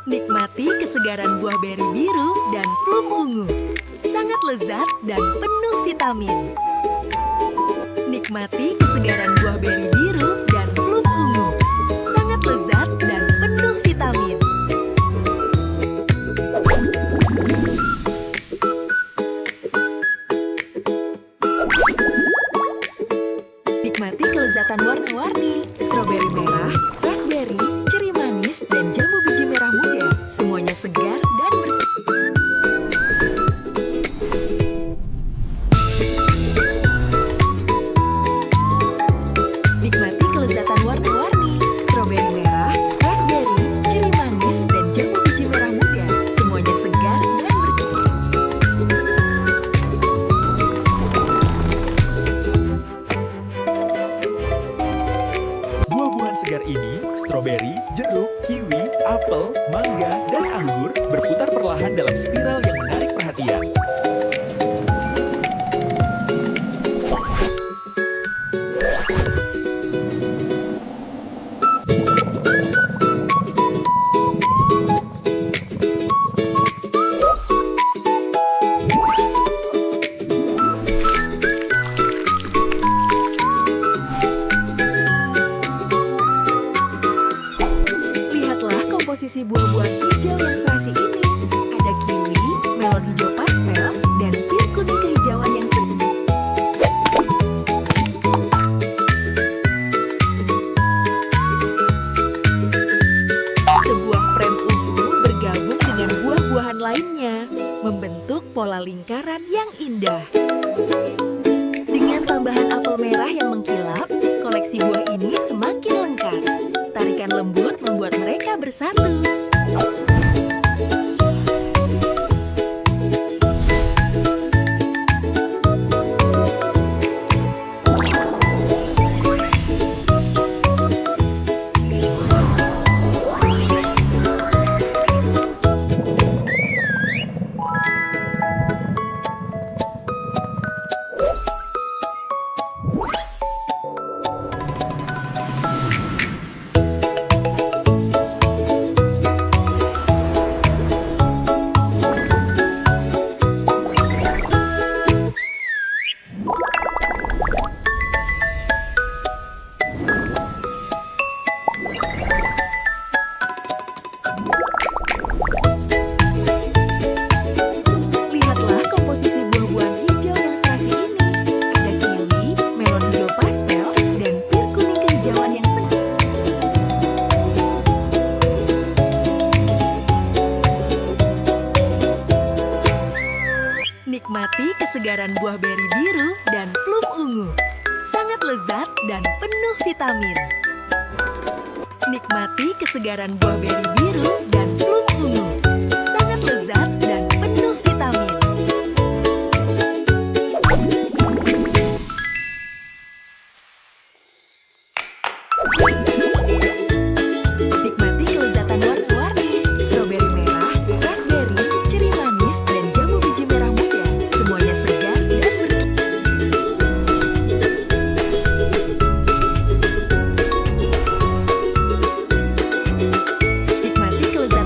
Nikmati kesegaran buah beri biru dan plum ungu. Sangat lezat dan penuh vitamin. Nikmati kesegaran buah beri biru dan plum ungu. Sangat lezat dan penuh vitamin. Nikmati kelezatan warna-warni. Stroberi merah, raspberry, ceri manis, dan jambu biji merah muda. Semuanya segar dan Nikmati kelezatan warna-warni. Stroberi merah, raspberry, ceri manis, dan jambu biji merah muda. Semuanya segar dan Buah-buahan segar ini, stroberi, jeruk, kiwi, apel, mangga, dan anggur berputar perlahan dalam spiral yang menarik perhatian. Lihatlah komposisi buah-buahan hijau yang serasi ini. Ada kiwi, melon hijau pastel, dan pir kuning kehijauan yang segar. Sebuah frame ungu bergabung dengan buah-buahan lainnya, membentuk pola lingkaran yang indah. Dengan tambahan apel merah yang mengkilap, koleksi buah ini semakin lengkap. Tarikan lembut membuat mereka bersatu. Lihatlah komposisi buah-buahan hijau yang serasi ini. Ada kiwi, melon hijau pastel, dan pir kuning kehijauan yang segar. Nikmati kesegaran buah beri biru dan plum ungu. Sangat lezat dan penuh vitamin. Nikmati kesegaran buah beri biru dan plum ungu. Sangat lezat dan penuh vitamin. Nikmati kelezatan warna-warni. Stroberi merah, raspberry, ceri manis, dan jambu biji merah muda. Semuanya segar dan Nikmati kelezatan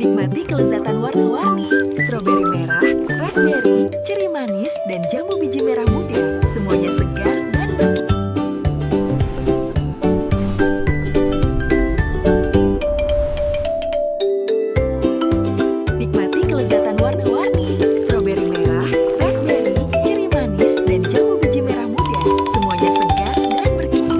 Nikmati kelezatan warna-warni, stroberi merah, raspberry, ceri manis, dan jambu biji merah muda. Semuanya segar dan bergizi. Nikmati kelezatan warna-warni, stroberi merah, raspberry, ceri manis, dan jambu biji merah muda. Semuanya segar dan bergizi.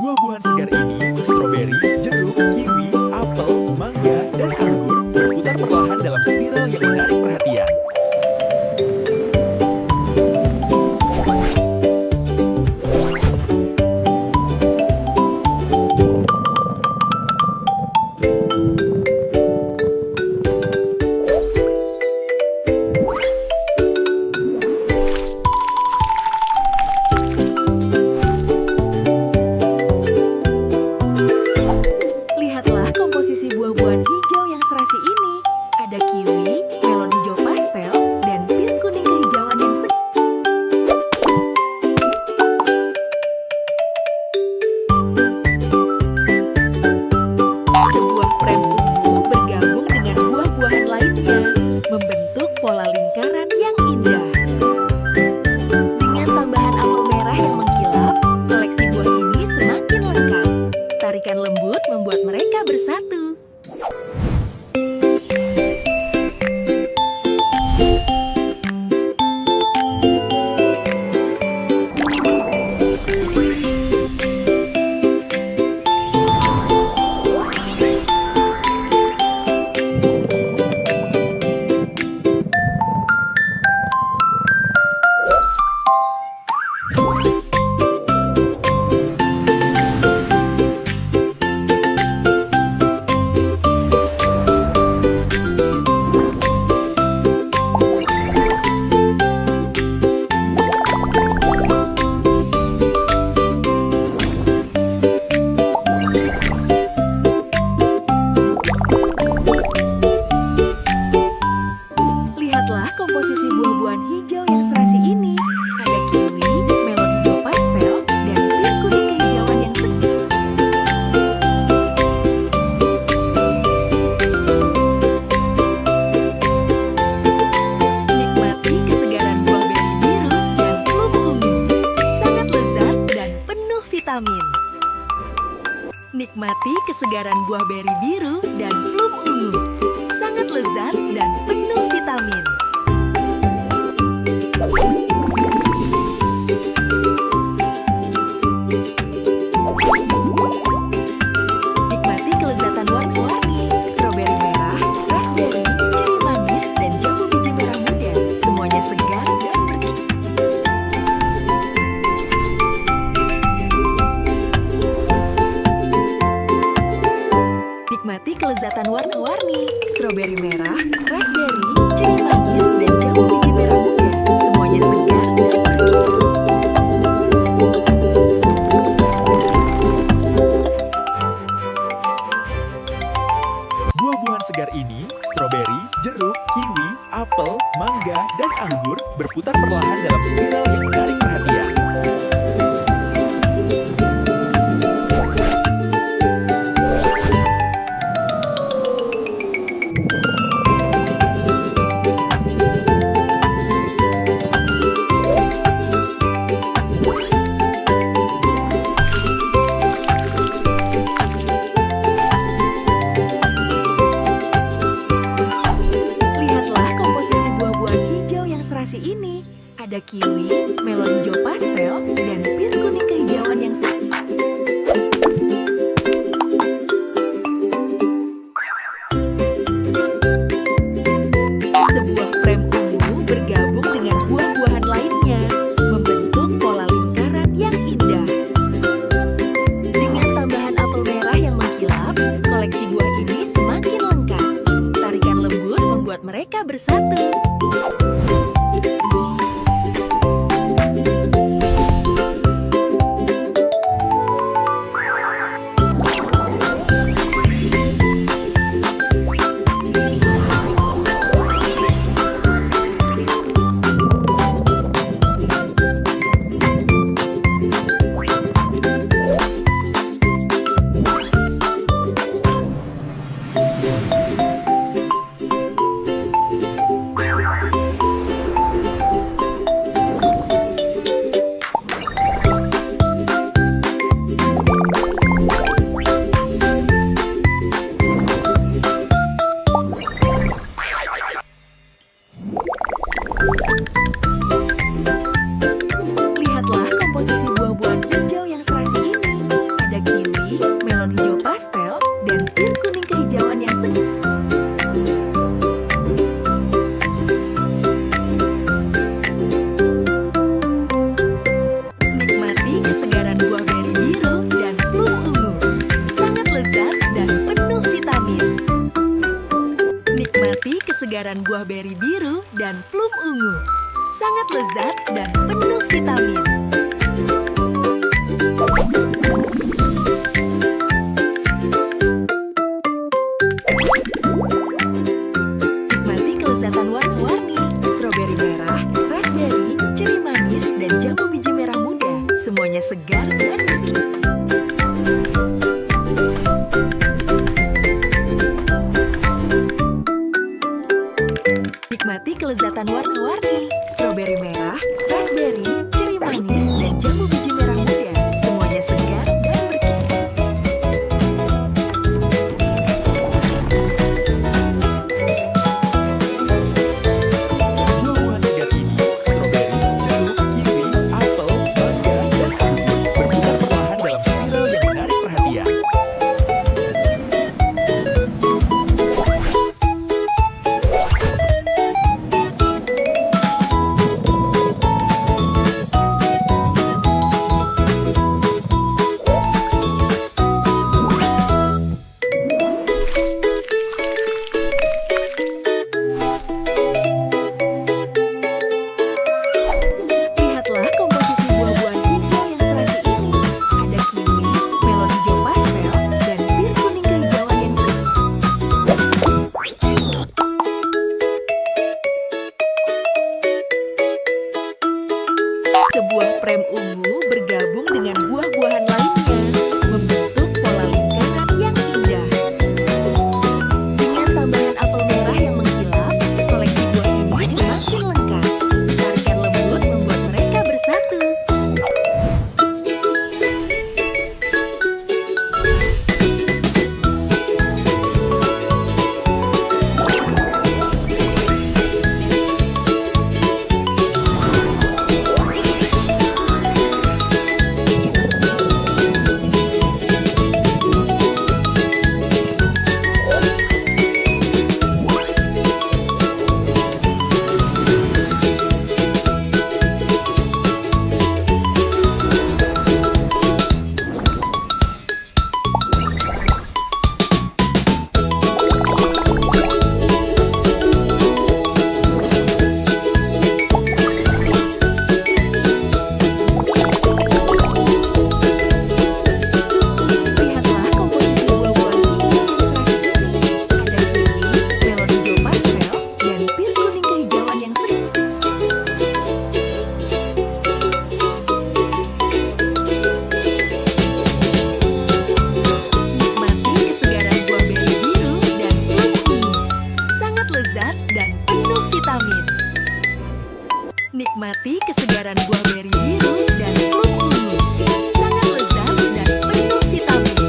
Buah-buahan segar ini, stroberi, jeruk, kiwi, apel, mangga, dan anggur berputar perlahan dalam spiral yang menarik perhatian. Lihatlah komposisi buah-buahan hijau yang serasi ini. Ada kiwi, melon hijau pastel, dan pir kuning kehijauan yang segar. Sebuah prem ungu bergabung dengan buah-buahan lainnya, membentuk pola lingkaran yang indah. Dengan tambahan apel merah yang mengkilap, koleksi buah ini semakin lengkap. Tarikan lembut membuat mereka bersatu. Lihatlah komposisi buah-buahan hijau yang serasi ini. Ada kiwi, melon hijau pastel, dan pir kuning kehijauan yang segar. Nikmati kesegaran buah beri biru dan plum ungu. Sangat lezat dan penuh vitamin. Nikmati kesegaran buah beri biru dan plum ungu. Sangat lezat dan penuh vitamin. Nikmati kelezatan warna-warni, stroberi merah, raspberry, ceri manis, dan jambu biji merah muda. Semuanya segar dan bergizi. Nikmati kelezatan warna-warni, stroberi merah, raspberry, ceri manis, dan jambu biji merah muda. Semuanya segar dan bergizi. Buah-buahan segar ini, stroberi, jeruk, kiwi, apel, mangga, dan anggur berputar perlahan dalam spiral yang menarik perhatian. Lihatlah komposisi buah-buahan hijau yang serasi ini. Ada kiwi, melon hijau pastel, dan pir kuning kehijauan yang segar. Sebuah prem ungu bergabung dengan buah-buahan lainnya, membentuk pola lingkaran yang indah. Dengan tambahan apel merah yang mengkilap, koleksi buah ini semakin lengkap. Tarikan lembut membuat mereka bersatu. kesegaran buah beri biru dan plum ungu. Sangat lezat dan penuh vitamin. Nikmati kelezatan warna-warni, stroberi merah, raspberry, ceri manis, dan jambu biji merah muda. Semuanya segar dan renyah. Nikmati kelezatan warna-warni, stroberi merah, raspberry, ceri manis, dan jambu biji merah muda. Semuanya segar dan berkilau. Buah-buahan segar ini, stroberi, jeruk, kiwi, apel, mangga, dan anggur berputar perlahan dalam spiral yang menarik perhatian. Lihatlah komposisi buah-buahan hijau yang serasi ini. Ada kiwi, melon hijau pastel, dan bir kuning kehijauan yang semu. Sebuah prem ungu bergabung dengan buah-buahan lainnya, membentuk pola lingkaran yang indah. Dengan tambahan apel merah yang mengkilap, koleksi buah ini semakin lengkap. Tarikan lembut membuat mereka bersatu. Lihatlah komposisi buah-buahan hijau yang serasi ini. Ada kiwi, melon hijau pastel, dan bir kuning kehijauan yang semu. Nikmati kesegaran buah beri biru dan plum ungu. Sangat lezat dan penuh vitamin. Nikmati kesegaran buah beri biru dan plum ungu. Sangat lezat dan penuh vitamin.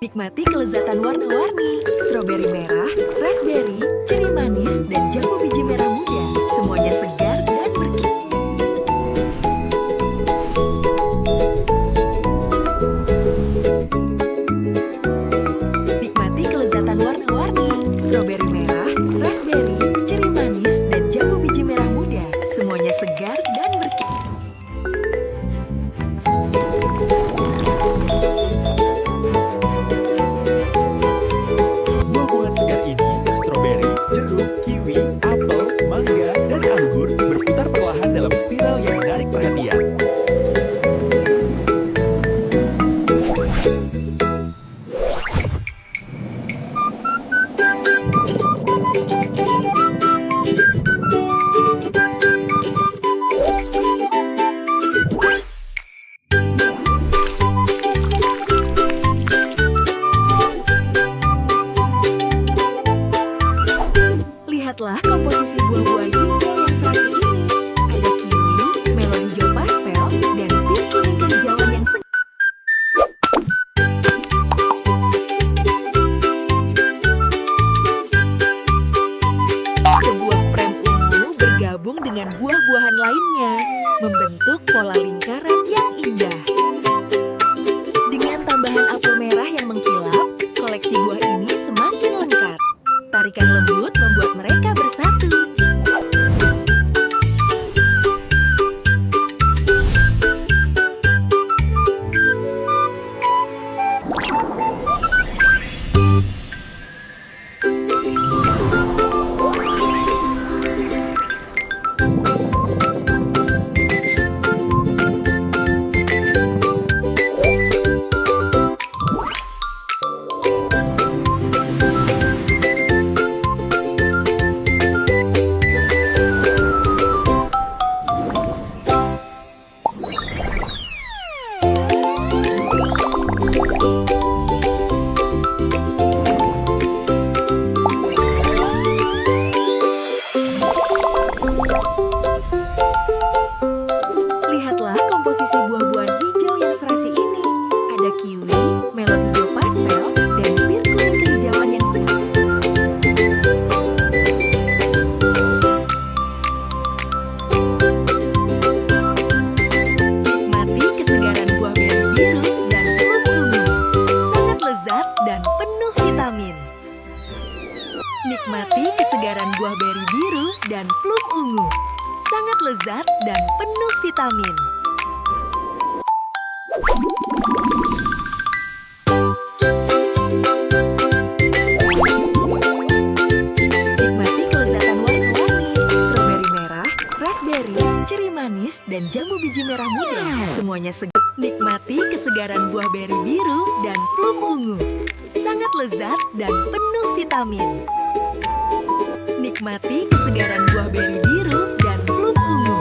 Nikmati kelezatan warna-warni, stroberi merah, raspberry, ceri manis, dan jambu biji merah muda. Semuanya segar dan berkilau. Nikmati kelezatan warna-warni, stroberi merah, raspberry, ceri manis, dan jambu biji merah muda. Semuanya segar dan berkilau. Buah-buahan segar ini, stroberi, jeruk, kiwi, apel, mangga, dan anggur penuh vitamin. Nikmati kesegaran buah beri biru dan plum ungu. Sangat lezat dan penuh vitamin. Nikmati kelezatan warna-warni, stroberi merah, raspberry, ceri manis, dan jambu biji merah muda. Semuanya segar. Nikmati kesegaran buah beri biru dan plum ungu. Sangat lezat dan penuh vitamin. Nikmati kesegaran buah beri biru dan plum ungu.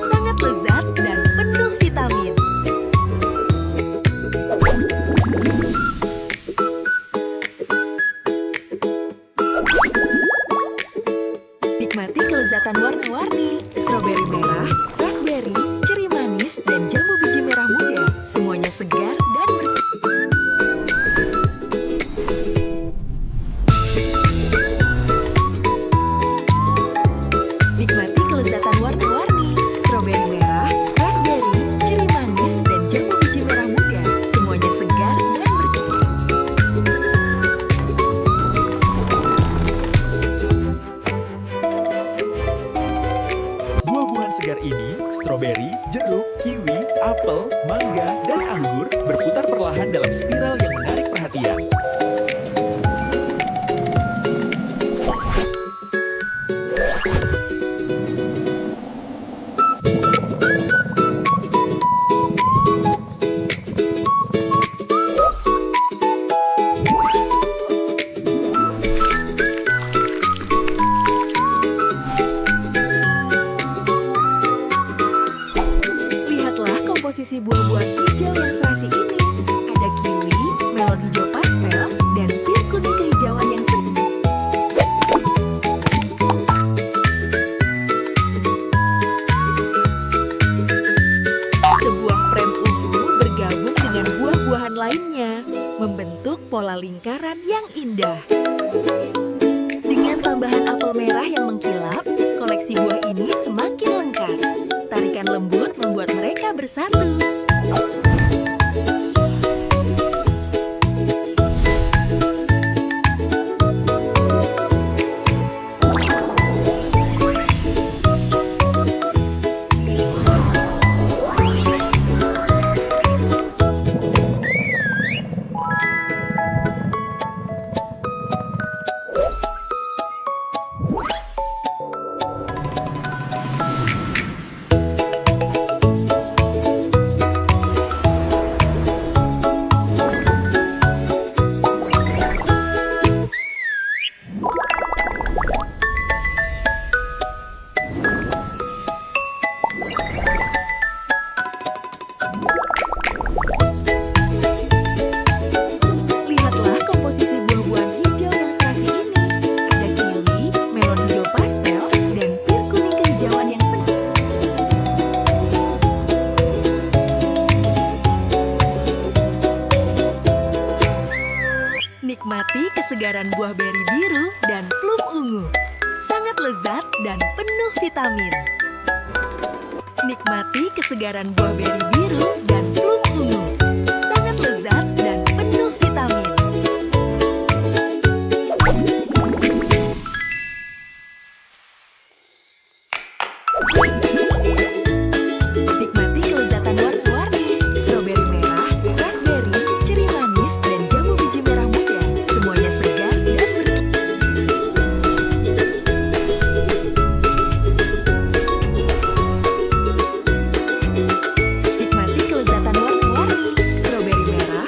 Sangat lezat dan penuh vitamin. Nikmati kelezatan warna-warni, stroberi merah, raspberry, ceri manis, dan jambu biji merah muda. Semuanya segar dan Nikmati kelezatan warna-warni, stroberi merah, raspberry, ceri manis, dan jambu biji merah muda. Semuanya segar dan Buah-buahan segar ini, stroberi, jeruk, kiwi, apel, mangga, dan anggur berputar perlahan dalam spiral yang menarik perhatian. Lihatlah komposisi buah-buahan hijau yang serasi ini. Ada kiwi, melon hijau pastel, dan pir kuning kehijauan yang segar. Sebuah frame ungu bergabung dengan buah-buahan lainnya, membentuk pola lingkaran yang indah. Dengan tambahan apel merah yang mengkilap, koleksi buah ini semakin lengkap. Tarikan lembut membuat mereka bersatu. Lihatlah komposisi buah-buahan hijau yang serasi ini. Ada kiwi, melon hijau pastel, dan pir kuning kehijauan yang segar. Nikmati kesegaran buah beri biru dan plum ungu. Sangat lezat dan penuh vitamin. Nikmati kesegaran buah beri biru dan plum ungu. Sangat lezat dan penuh vitamin. Nikmati kelezatan warna-warni, stroberi merah, raspberry, ceri manis, dan jambu biji merah muda. Semuanya segar dan Nikmati kelezatan warna-warni, stroberi merah,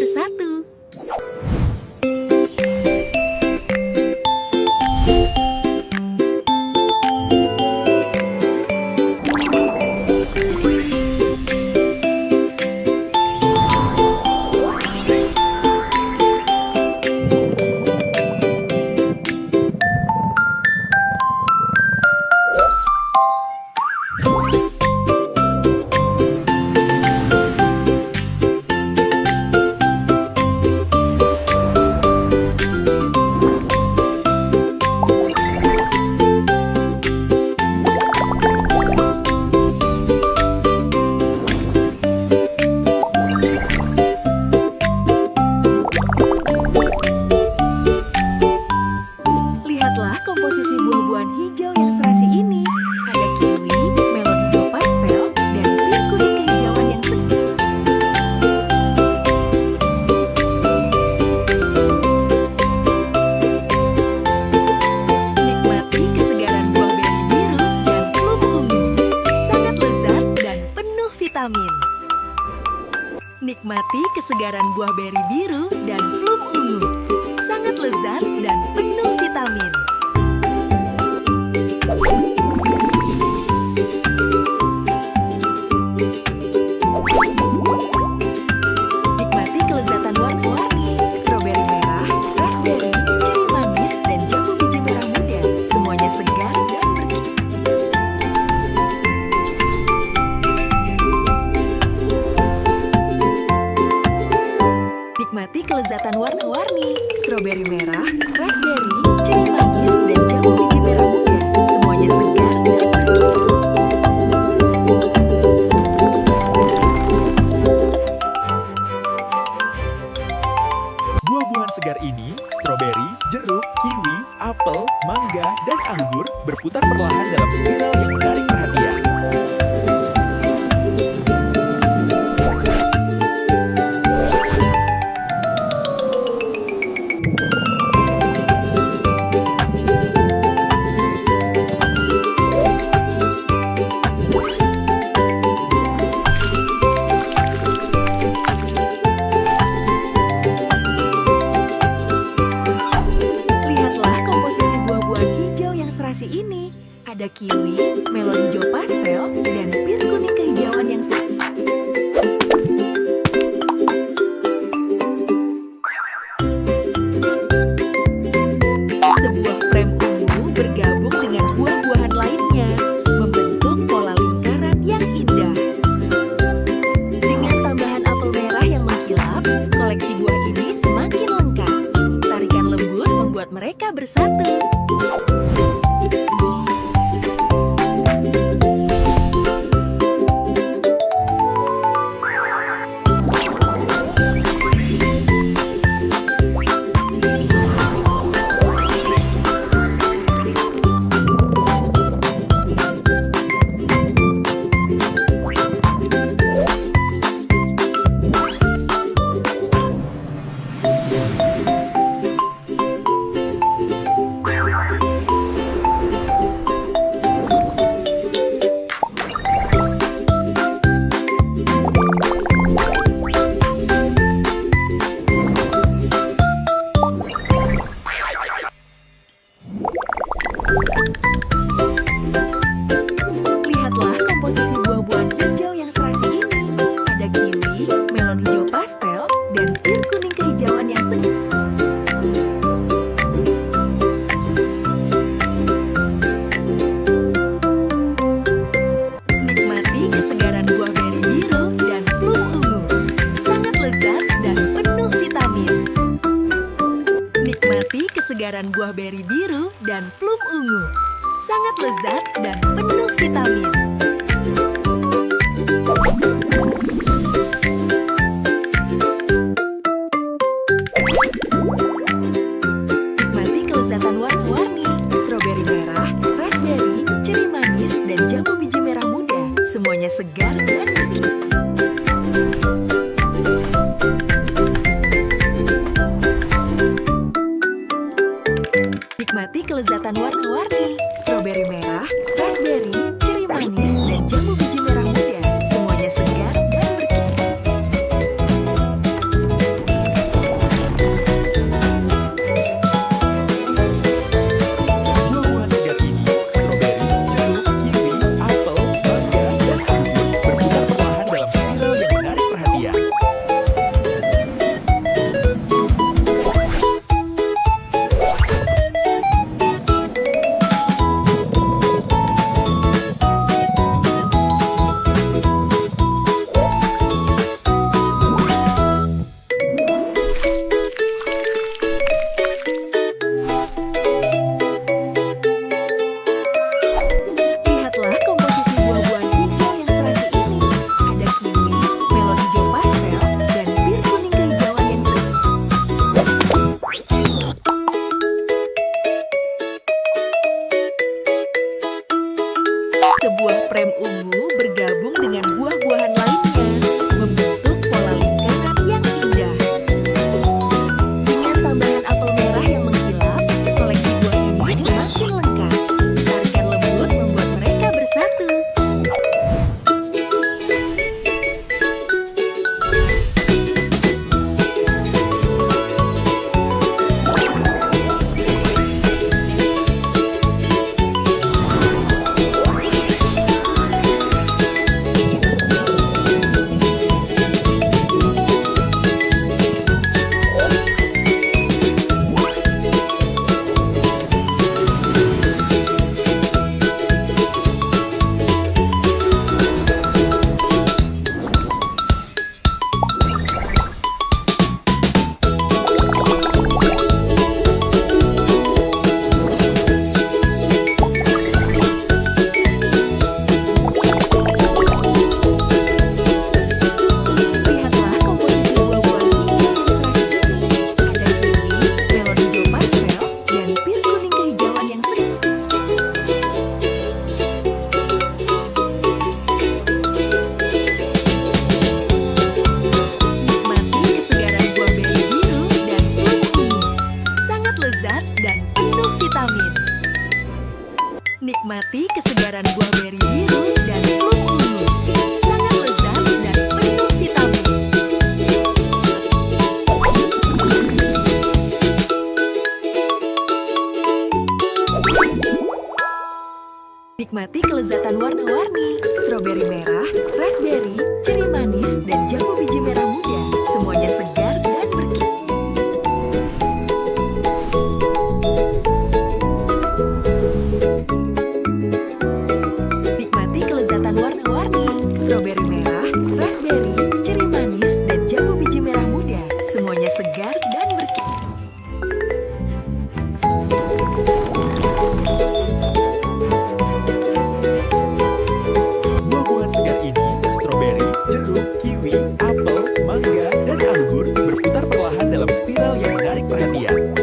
bersatu. Lihatlah komposisi buah-buahan hijau yang serasi ini. Ada kiwi, melon hijau pastel, dan pir kuning kehijauan yang segar. Nikmati kesegaran buah beri biru dan plum ungu. Sangat lezat dan penuh vitamin. Nikmati kesegaran buah beri biru dan plum ungu. Sangat lezat dan penuh vitamin. Nikmati kelezatan warna-warni, stroberi merah, raspberry, ceri manis, dan jambu biji merah muda. Semuanya segar dan berkilau. Nikmati kelezatan warna-warni, stroberi merah, raspberry, ceri manis, dan jambu biji merah muda. Semuanya segar dan berkilau. Buah-buahan segar ini, stroberi, jeruk, kiwi, apel, mangga, dan anggur berputar perlahan dalam spiral yang menarik perhatian. Lihatlah komposisi buah-buahan hijau yang serasi ini. Ada kiwi, melon hijau pastel, dan pir kuning kehijauan yang segar. Sebuah frame ungu bergabung dengan buah-buahan lainnya, membentuk pola lingkaran yang indah. Dengan tambahan apel merah yang mengkilap, koleksi buah ini semakin lengkap. Tarikan lembut membuat mereka bersatu. Lihatlah komposisi buah-buahan hijau yang serasi ini. Ada kiwi, melon hijau pastel, dan pir kuning kehijauan yang segar. Nikmati kesegaran buah beri biru dan plum ungu. Sangat lezat dan penuh vitamin. Nikmati kesegaran buah beri biru dan plum ungu. Sangat lezat dan penuh vitamin. Nikmati kelezatan warna-warni, stroberi merah, raspberry, ceri manis, dan jambu biji merah muda. Semuanya segar dan berkilau. Nikmati kelezatan warna-warni, stroberi merah, raspberry, ceri manis, dan jambu biji merah muda. Semuanya segar dan berkilau. apel, mangga, dan anggur berputar perlahan dalam spiral yang menarik perhatian.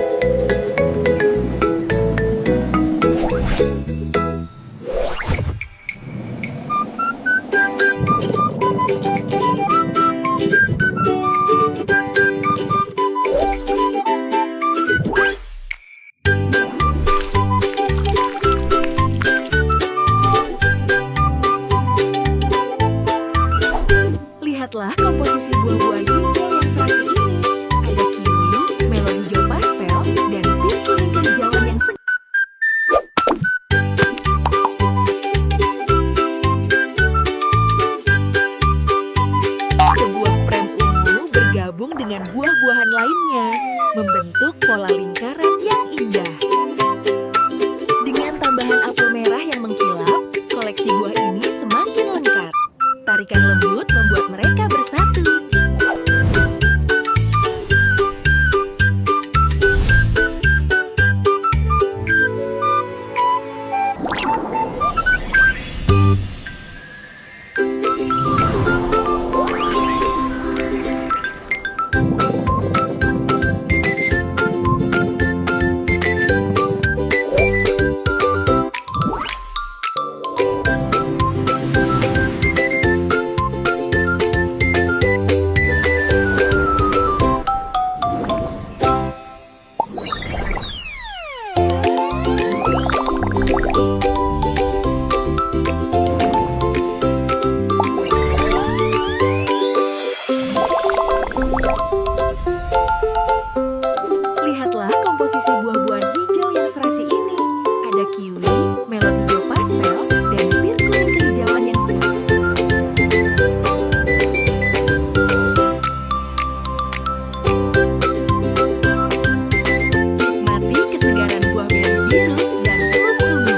Lihatlah komposisi buah-buah hijau yang serasi ini. Ada kiwi, melon hijau pastel, dan pir kuning kehijauan yang segar. Sebuah prem ungu bergabung dengan buah-buahan lainnya, membentuk pola lingkaran yang indah. Dengan tambahan apel merah yang mengkilap, koleksi buah ini semakin lengkap. Tarikan lembut membuat mereka bersatu. Lihatlah komposisi buah-buahan hijau yang serasi ini. Ada kiwi, melon hijau pastel, dan pir kuning kehijauan yang segar. Nikmati kesegaran buah beri biru dan plum ungu.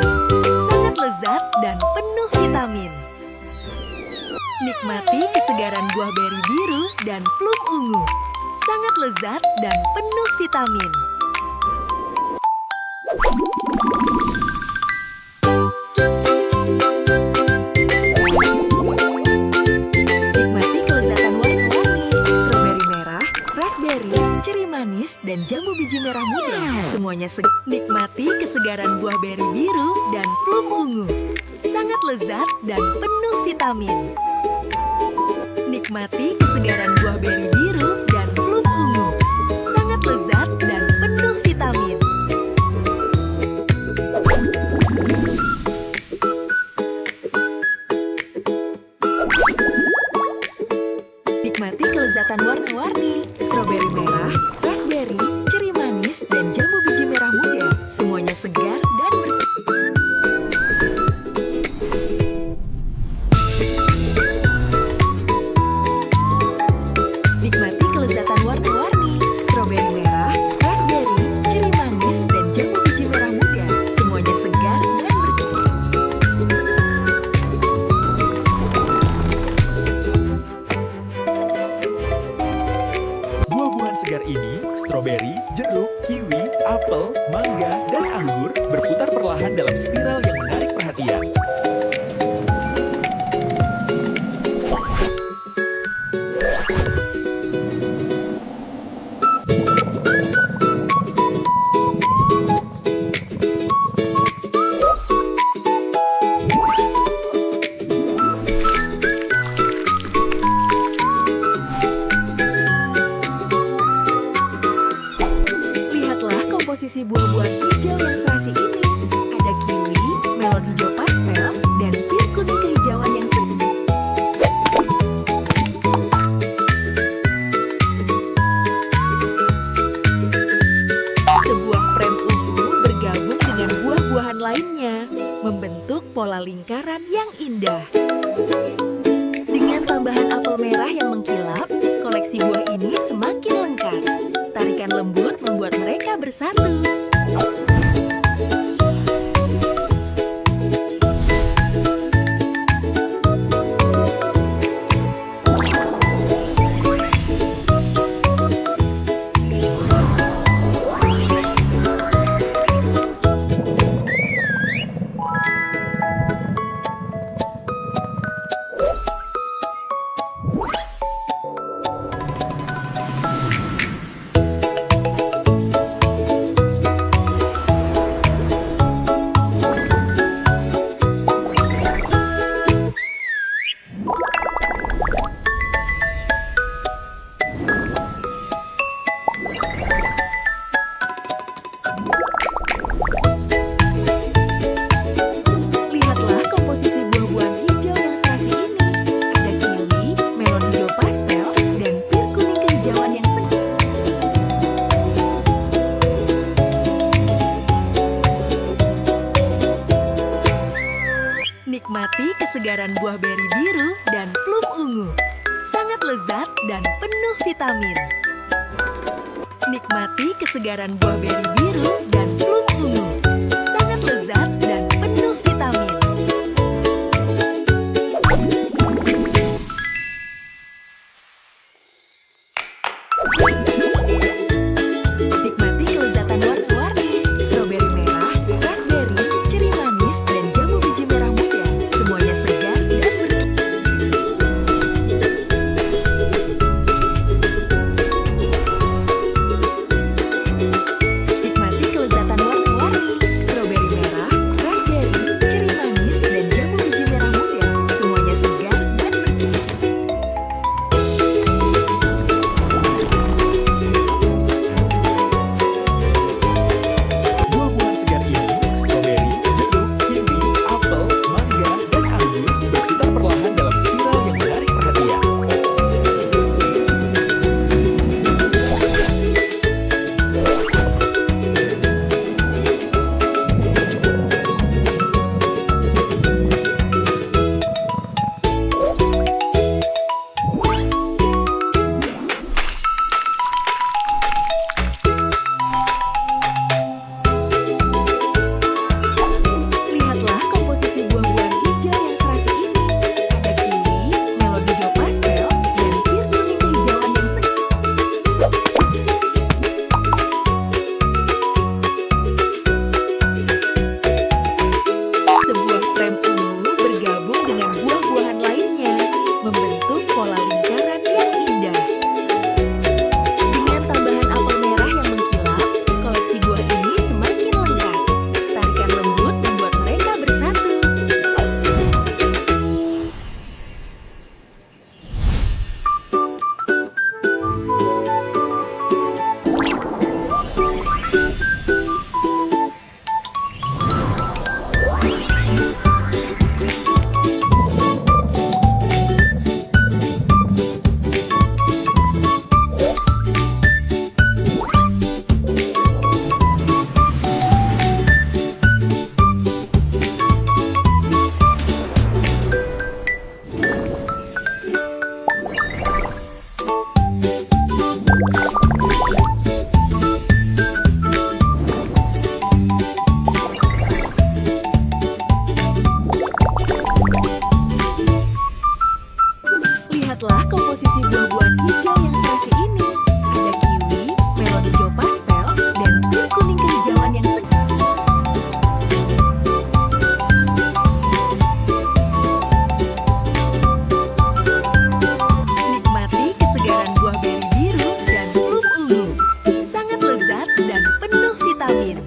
Sangat lezat dan penuh vitamin. Nikmati kesegaran buah beri biru dan plum ungu. Sangat lezat dan penuh vitamin. Nikmati kelezatan warna-warni, stroberi merah, raspberry, ceri manis, dan jambu biji merah muda. Semuanya nikmati kesegaran buah beri biru dan plum ungu. Sangat lezat dan penuh vitamin. Nikmati kesegaran buah beri biru dan plum ungu. Sangat lezat dan penuh vitamin. Nikmati kelezatan warna-warni, stroberi merah, raspberry, ceri manis, dan jambu biji merah muda. Semuanya segar dan Nikmati kelezatan warna-warni, stroberi merah, raspberry, ceri manis, dan jambu biji merah muda. Semuanya segar dan Buah-buahan segar ini, stroberi, jeruk, kiwi, apel, mangga, dan anggur berputar perlahan dalam spiral yang menarik perhatian. Lihatlah komposisi buah-buahan hijau yang serasi ini. Ada kiwi, melon hijau pastel, dan pir kuning kehijauan yang segar. Sebuah prem ungu bergabung dengan buah-buahan lainnya, membentuk pola lingkaran yang indah. Dengan tambahan apel merah yang mengkilap, koleksi buah ini semakin lengkap. Tarikan lembut membuat mereka bersatu. kesegaran buah beri biru dan plum ungu. Sangat lezat dan penuh vitamin. Nikmati kesegaran buah beri biru dan plum ungu. Sangat lezat dan penuh vitamin. Nikmati kelezatan warna-warni. Stroberi merah, raspberry, ceri manis, dan jambu biji merah muda. Semuanya segar dan Nikmati kelezatan warna-warni. Stroberi merah, raspberry, ceri manis, dan jambu biji merah muda. Semuanya segar dan Buah-buahan segar ini, stroberi, jeruk, kiwi, apel, mangga, dan anggur berputar perlahan dalam spiral yang menarik perhatian. Lihatlah komposisi buah-buahan hijau yang serasi ini. Ada kiwi, melon hijau pastel, dan pir kuning kehijauan yang segar. Sebuah krem ungu bergabung dengan buah-buahan lainnya, membentuk pola lingkaran yang indah. Dengan tambahan apel merah yang mengkilap, koleksi buah ini semakin lengkap. Tarikan lembut membuat mereka bersatu. Lihatlah komposisi buah-buahan hijau yang serasi ini. Ada kiwi, melon hijau pastel, dan pir kuning kehijauan yang segar. Nikmati kesegaran buah beri biru dan plum ungu. Sangat lezat dan penuh vitamin.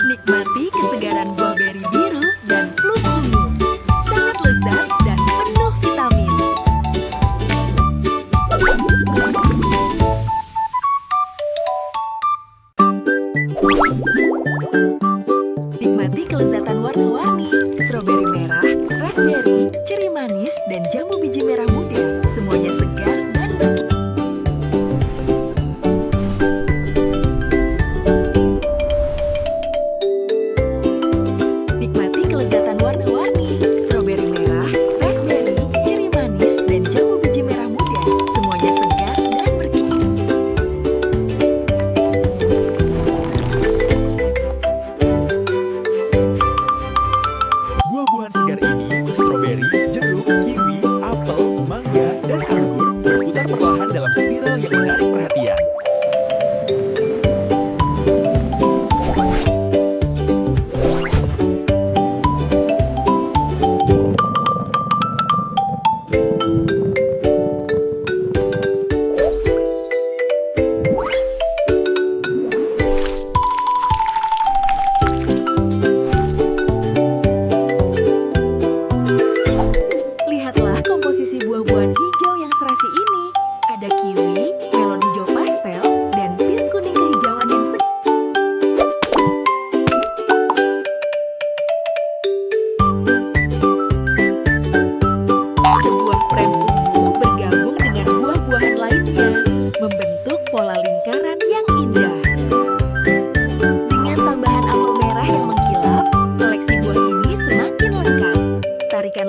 Nikmati kesegaran buah beri biru dan plum ungu. Sangat lezat dan penuh vitamin. Nikmati kelezatan warna-warni. Stroberi merah, raspberry, ceri manis, dan jambu biji merah muda. Semuanya segar dan Nikmati kelezatan warna-warni. Stroberi merah, raspberry, ceri manis, dan jambu biji merah muda. Semuanya segar dan berkilau. Buah-buahan segar ini, stroberi, jeruk, kiwi, apel, mangga, dan anggur berputar perlahan dalam spiral yang menarik perhatian. Lihatlah komposisi buah-buahan hijau yang serasi ini. Ada kiwi, melon hijau pastel, dan pir kuning kehijauan yang segar. Sebuah prem ungu bergabung dengan buah-buahan lainnya, membentuk pola lingkaran yang indah. Dengan tambahan apel merah yang mengkilap, koleksi buah ini semakin lengkap. Tarikan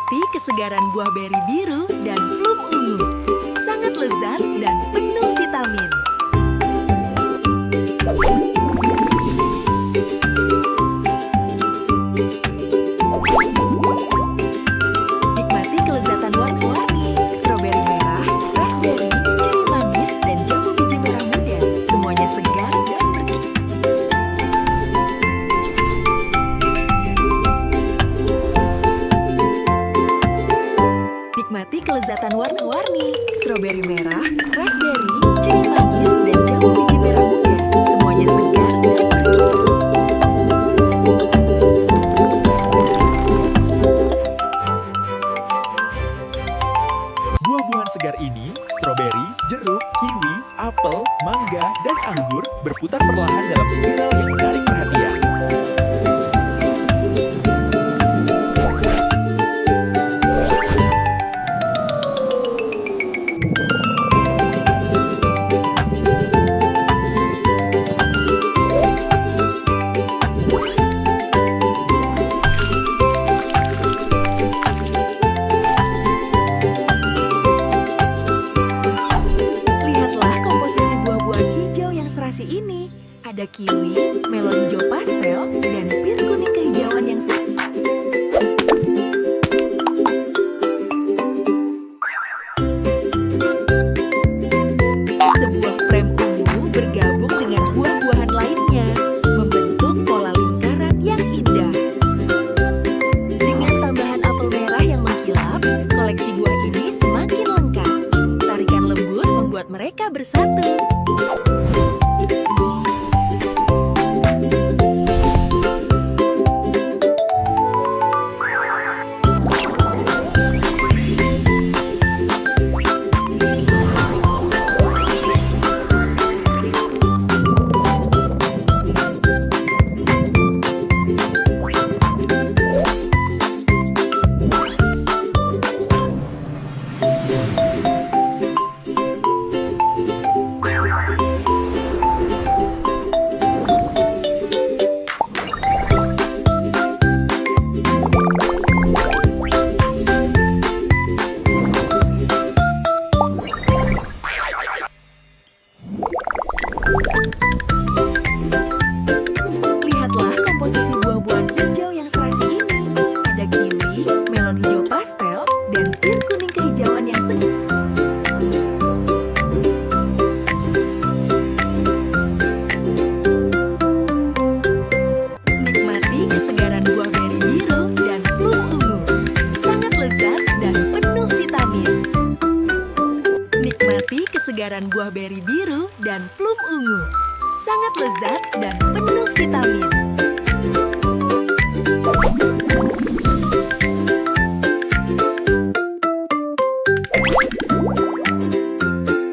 Nikmati kesegaran buah beri biru dan plum ungu. Sangat lezat dan penuh vitamin. Nikmati kelezatan warna-warni, stroberi merah, raspberry, ceri manis, dan jambu biji merah muda. Semuanya segar dan bergizi. Nikmati kelezatan warna-warni, stroberi merah, raspberry, ceri manis, dan jambu biji merah muda. Semuanya segar dan bergizi. Buah-buahan segar ini, stroberi, jeruk, kiwi, apel, mangga, dan anggur berputar perlahan dalam spiral yang menarik perhatian. Lihatlah komposisi buah-buahan hijau yang serasi ini. Ada kiwi, melon hijau pastel, dan pir kuning kehijauan yang Sebuah prem ungu bergabung dengan buah-buahan lainnya, membentuk pola lingkaran yang indah. Dengan tambahan apel merah yang mengkilap, koleksi buah ini semakin lengkap. Tarikan lembut membuat mereka bersatu. Lihatlah komposisi buah-buahan hijau yang serasi ini. Ada kiwi, melon hijau pastel, dan pir kuning kehijauan yang segar. Nikmati kesegaran buah beri biru dan plum ungu. Sangat lezat dan penuh vitamin. Nikmati kesegaran buah beri biru dan plum ungu. Sangat lezat dan penuh vitamin.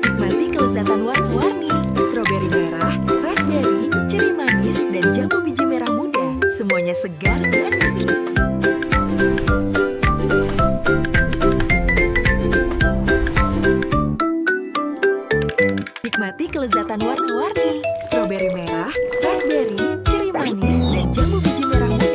Nikmati kelezatan warna-warni, stroberi merah, raspberry, ceri manis, dan jambu biji merah muda. Semuanya segar dan bergizi. Nikmati kelezatan warna-warni, stroberi merah, raspberry, ceri manis, dan jambu biji merah muda.